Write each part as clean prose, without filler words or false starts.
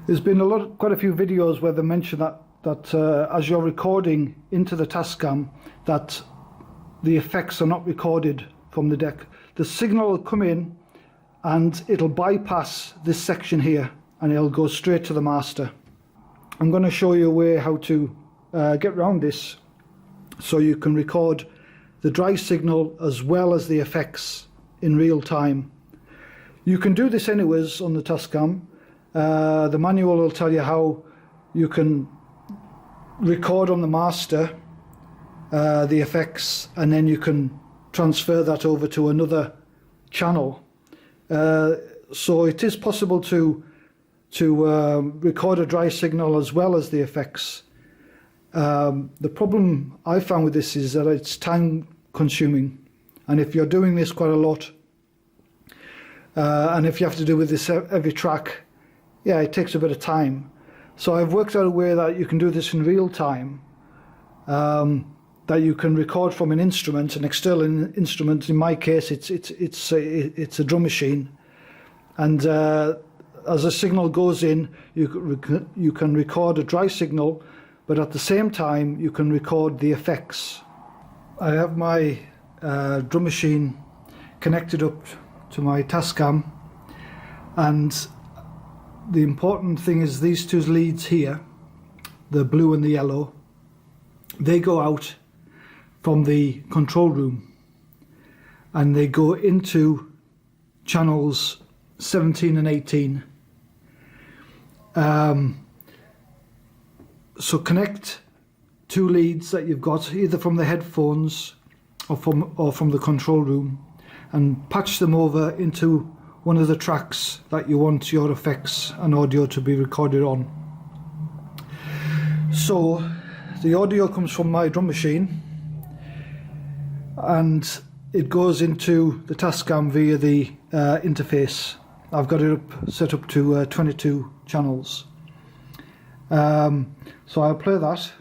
There's been quite a few videos where they mention that as you're recording into the Tascam, that the effects are not recorded from the deck. The signal will come in and it'll bypass this section here and it'll go straight to the master. I'm going to show you a way how to get around this so you can record the dry signal as well as the effects in real time. You can do this anyways on the Tascam. The manual will tell you how you can record on the master the effects, and then you can transfer that over to another channel. So it is possible to record a dry signal as well as the effects. The problem I found with this is that it's time consuming, and if you're doing this quite a lot, and if you have to do with this every track, yeah, it takes a bit of time. So I've worked out a way that you can do this in real time, that you can record from an instrument, an external instrument. In my case, it's a drum machine, and as a signal goes in, you can record a dry signal, but at the same time you can record the effects. I have my drum machine connected up to my Tascam, and the important thing is these two leads here, the blue and the yellow, they go out from the control room and they go into channels 17 and 18. So connect two leads that you've got either from the headphones or from the control room, and patch them over into one of the tracks that you want your effects and audio to be recorded on. So the audio comes from my drum machine and it goes into the Tascam via the interface. I've got it set up to 22 channels. So I'll play that.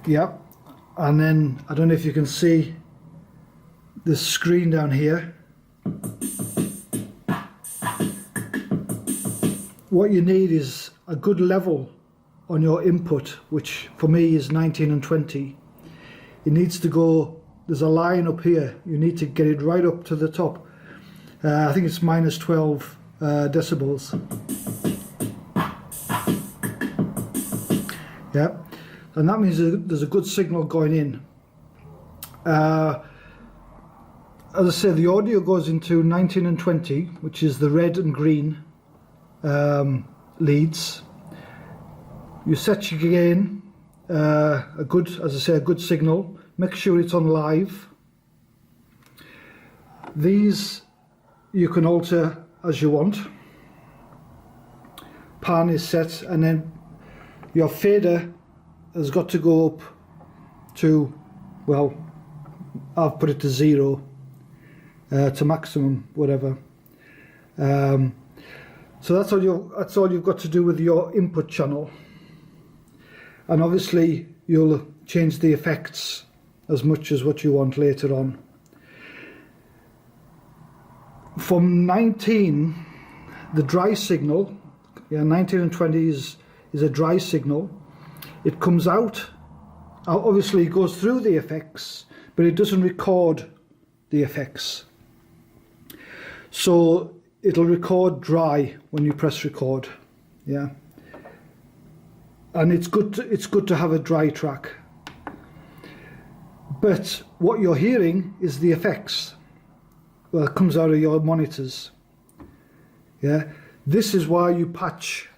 Yep. And then, I don't know if you can see the screen down here. What you need is a good level on your input, which for me is 19 and 20. It needs to go, there's a line up here, you need to get it right up to the top. I think it's minus 12 decibels. Yeah. And that means there's a good signal going in. As I say, the audio goes into 19 and 20, which is the red and green leads. You set your gain, a good signal. Make sure it's on live. These you can alter as you want. Pan is set, and then your fader has got to go up to, well, I've put it to 0, to maximum, whatever. So that's all you've got to do with your input channel. And obviously you'll change the effects as much as what you want later on. From 19, the dry signal, 19 and 20 is a dry signal. It comes out, obviously it goes through the effects, but it doesn't record the effects. So it'll record dry when you press record, yeah. And it's good to have a dry track. But what you're hearing is the effects. Well, it comes out of your monitors, yeah. This is why you patch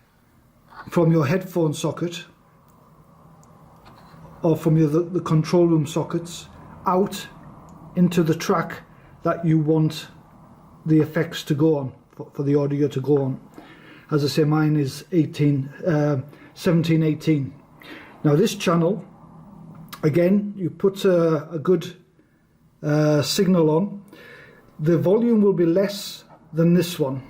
from your headphone socket or from the control room sockets out into the track that you want the effects to go on, for the audio to go on. As I say, mine is 17, 18. Now this channel, again, you put a good signal on. The volume will be less than this one.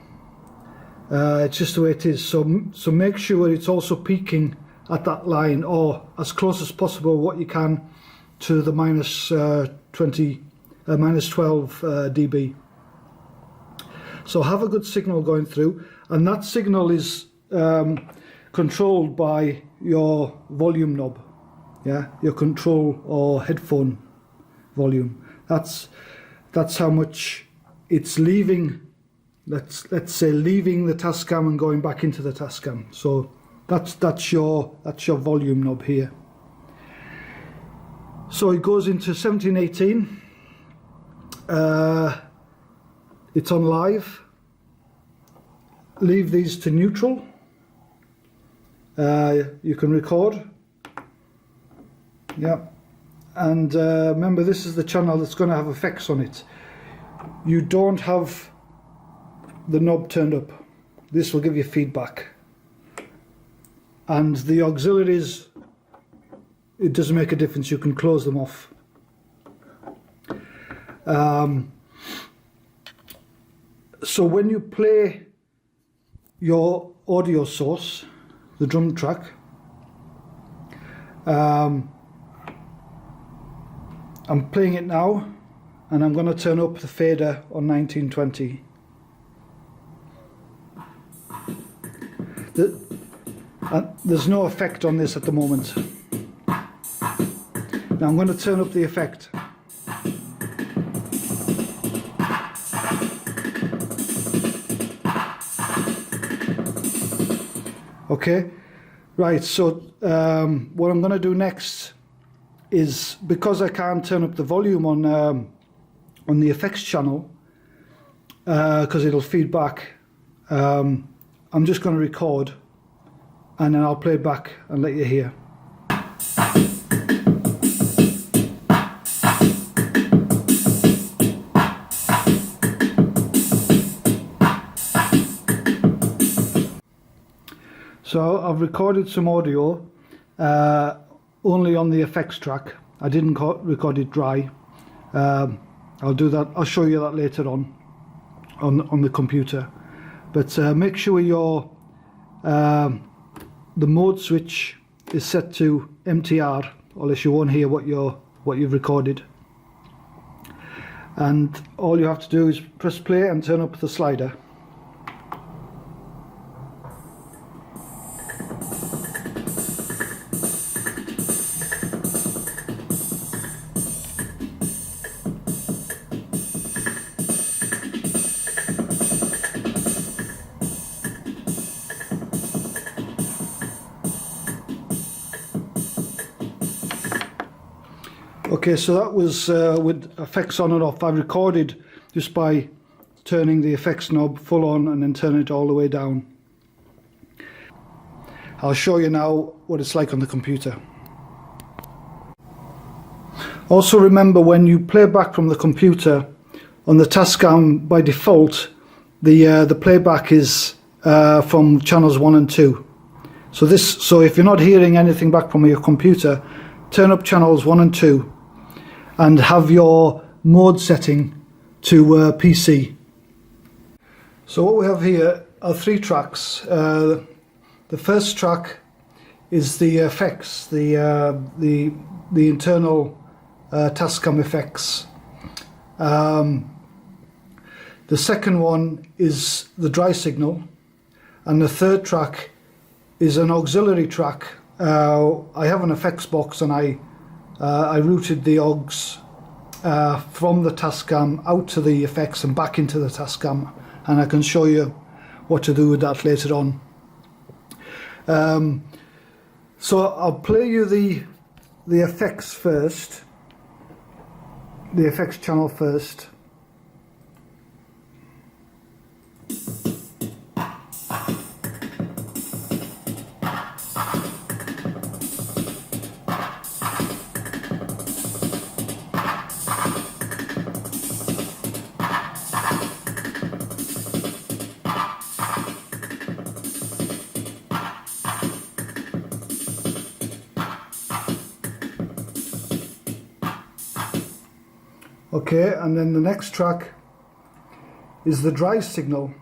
It's just the way it is. So make sure it's also peaking at that line, or as close as possible what you can to the minus 12 dB. So have a good signal going through, and that signal is controlled by your volume knob, yeah, your control or headphone volume. That's how much it's leaving. Let's say leaving the Tascam and going back into the Tascam. So that's your volume knob here. So it goes into 1718. It's on live. Leave these to neutral. You can record. Yeah. And remember, this is the channel that's going to have effects on it. You don't have the knob turned up. This will give you feedback. And the auxiliaries, it doesn't make a difference, you can close them off. So when you play your audio source, the drum track, I'm playing it now, and I'm going to turn up the fader on 1920. There's no effect on this at the moment. Now I'm going to turn up the effect. Okay, right, so what I'm going to do next is, because I can't turn up the volume on the effects channel, because it'll feed back, I'm just going to record, and then I'll play it back and let you hear. So I've recorded some audio only on the effects track. I didn't record it dry. I'll do that. I'll show you that later on the computer. But make sure your the mode switch is set to MTR, or else you won't hear what you've recorded. And all you have to do is press play and turn up the slider. Okay, so that was with effects on and off. I recorded just by turning the effects knob full on and then turning it all the way down. I'll show you now what it's like on the computer. Also remember, when you play back from the computer on the Tascam, by default the playback is from channels 1 and 2. So if you're not hearing anything back from your computer, turn up channels 1 and 2 and have your mode setting to PC. So what we have here are 3 tracks. The first track is the effects, the internal Tascam effects. The second one is the dry signal, and the third track is an auxiliary track. I have an effects box, and I routed the augs from the Tascam out to the effects and back into the Tascam, and I can show you what to do with that later on. So I'll play you the effects first, the effects channel first. Okay, and then the next track is the dry signal.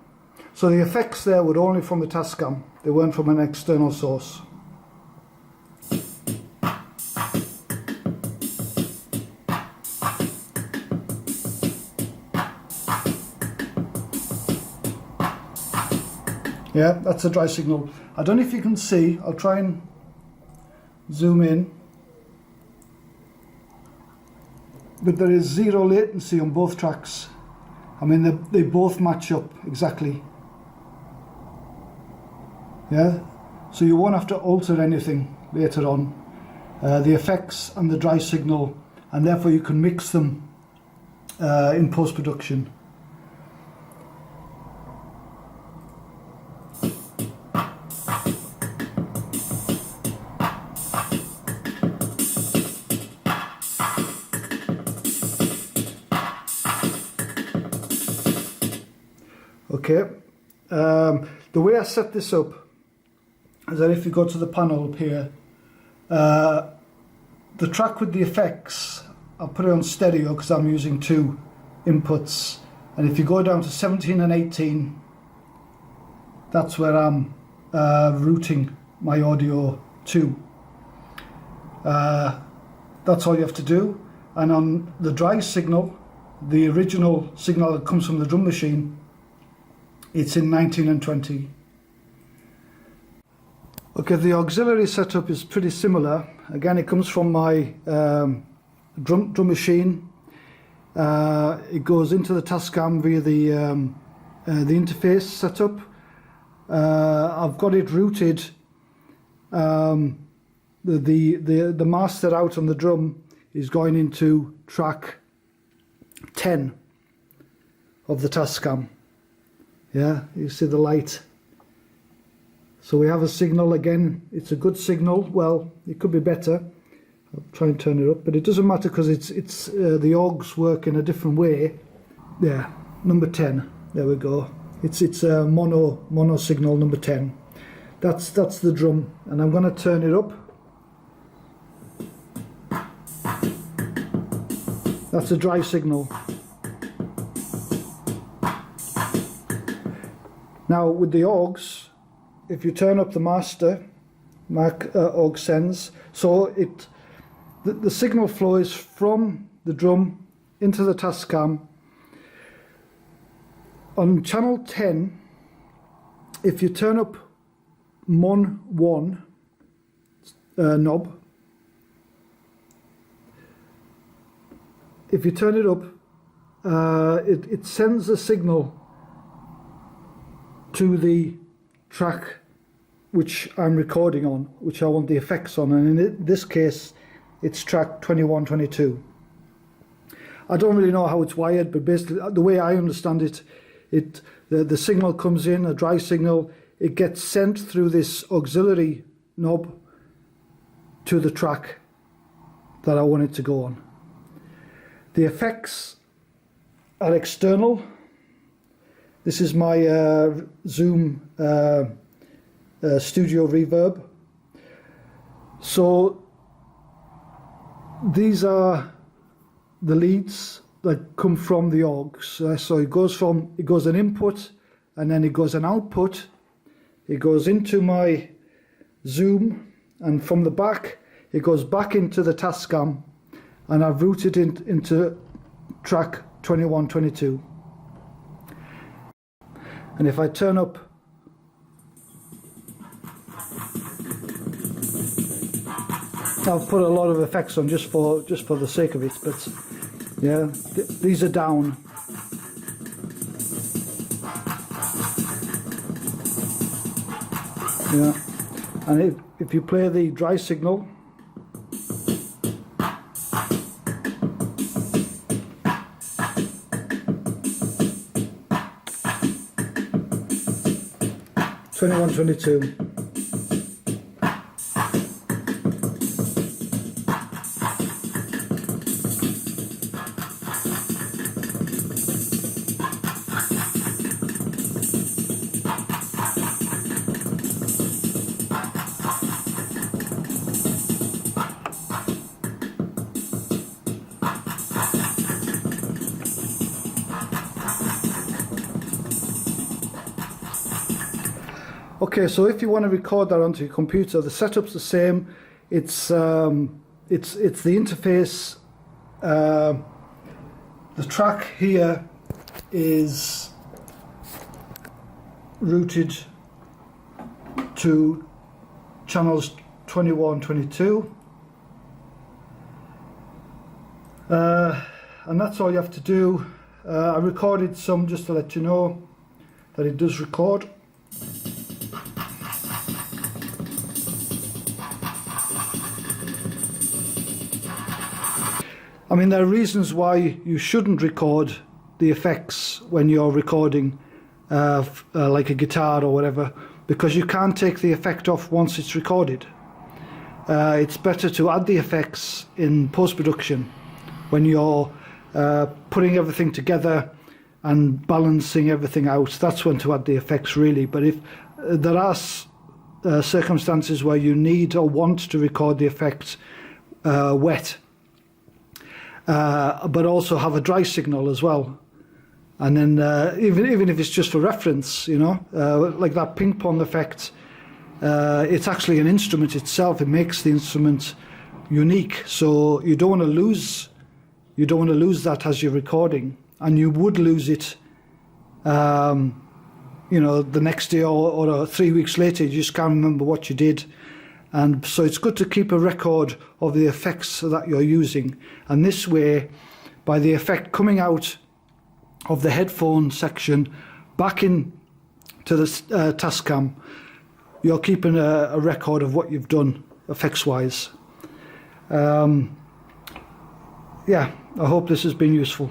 So the effects there were only from the Tascam, they weren't from an external source. Yeah, that's a dry signal. I don't know if you can see, I'll try and zoom in, but there is zero latency on both tracks. I mean, they both match up exactly. Yeah, so you won't have to alter anything later on. The effects and the dry signal, and therefore you can mix them in post-production. Okay, the way I set this up is that if you go to the panel up here, the track with the effects, I'll put it on stereo because I'm using two inputs, and if you go down to 17 and 18, that's where I'm routing my audio to. That's all you have to do. And on the dry signal, the original signal that comes from the drum machine, it's in 19 and 20. Okay, the auxiliary setup is pretty similar. Again, it comes from my drum machine. It goes into the Tascam via the interface setup. I've got it routed. The master out on the drum is going into track 10 of the Tascam. Yeah, you see the light. So we have a signal again. It's a good signal. Well, it could be better. I'll try and turn it up, but it doesn't matter because it's the augs work in a different way. Yeah, number 10. There we go. It's a mono signal number 10. That's the drum, and I'm going to turn it up. That's a dry signal. Now with the augs, if you turn up the master, aux sends, so the signal flow is from the drum into the Tascam. On channel 10, if you turn up Mon 1 knob, if you turn it up, it sends a signal to the track which I'm recording on, which I want the effects on, and in this case it's track 21, 22. I don't really know how it's wired, but basically the way I understand it, the signal comes in, a dry signal, it gets sent through this auxiliary knob to the track that I want it to go on. The effects are external. This is my Zoom studio reverb. So these are the leads that come from the augs. So it goes an input, and then it goes an output. It goes into my Zoom, and from the back it goes back into the Tascam, and I've routed it into track 21, 22. And if I turn up I've put a lot of effects on just for the sake of it, but yeah, these are down. Yeah, and if you play the dry signal, '21, '22. Okay, so if you want to record that onto your computer, the setup's the same. It's the interface. The track here is routed to channels 21, 22. And that's all you have to do. I recorded some just to let you know that it does record. I mean, there are reasons why you shouldn't record the effects when you're recording like a guitar or whatever, because you can't take the effect off once it's recorded. It's better to add the effects in post-production when you're putting everything together and balancing everything out. That's when to add the effects, really. But if there are circumstances where you need or want to record the effects wet, but also have a dry signal as well, and then even if it's just for reference, you know, like that ping pong effect, it's actually an instrument itself. It makes the instrument unique, so you don't want to lose that as you're recording, and you would lose it you know, the next day or 3 weeks later. You just can't remember what you did. And so it's good to keep a record of the effects that you're using, and this way, by the effect coming out of the headphone section back in to the Tascam, you're keeping a record of what you've done effects wise. Yeah, I hope this has been useful.